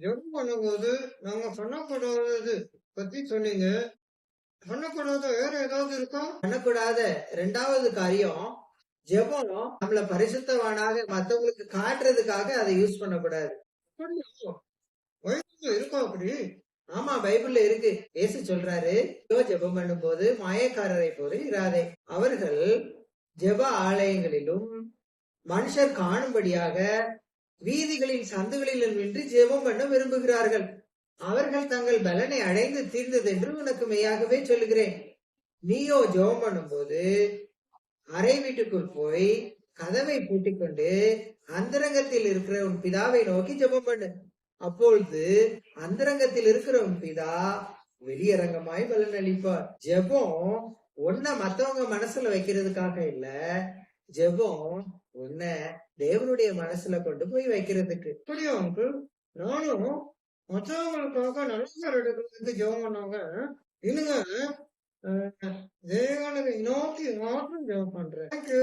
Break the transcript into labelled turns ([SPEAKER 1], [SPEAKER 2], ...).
[SPEAKER 1] ஜெபம் பண்ணும்போது நாங்க பண்ணக்கூடாதது பத்தி சொன்னீங்க. பண்ணக்கூடாத வேற ஏதாவது இருக்கா? பண்ணக்கூடாத 2வது காரியம், ஜெபம் நம்மள பரிசுத்தவானாக மத்தவங்களுக்கு காட்டுறதுக்காக அதை யூஸ் பண்ணக்கூடாது. அப்படியா? பைபிள்ல இருக்கா அப்படி? ஆமா, பைபிள்ல இருக்கு. இயேசு சொல்றாரு, ஜெபம் பண்ணும்போது மாயக்காரரை போல இராதே. அவர்கள் ஜெப ஆலயங்களிலும் மனுஷர் காணும்படியாக வீதிகளின் சந்துகளிலும் நின்று ஜெபம் பண்ண விரும்புகிறார்கள். அவர்கள் தங்கள் பலனை அடைந்து தீர்ந்தது என்று உனக்கு மெய்யாகவே சொல்லுகிறேன். நீயோ ஜெபம் பண்ணும்போது அறை வீட்டுக்குள் போய் கதவை பூட்டிக் கொண்டு அந்தரங்கத்தில் இருக்கிற உன் பிதாவை நோக்கி ஜெபம் பண்ணு. அப்பொழுது அந்தரங்கத்தில் இருக்கிற உன் பிதா வெளியரங்கமாய் பலன் அளிப்பார். ஜெபம் உன்னை மத்தவங்க மனசுல வைக்கிறதுக்காக இல்ல, ஜெபம் உன்னை தேவனுடைய மனசுல கொண்டு போய் வைக்கிறதுக்கு. அப்படியா அங்கிள்? நானும் மற்றவங்களுக்காக நல்ல எடுக்கிறதுக்கு ஜெபம் பண்ணாங்க. இல்லைங்க, தேவனை நோக்கி மாற்றம் ஜெபம் பண்றேன். தேங்க்யூ.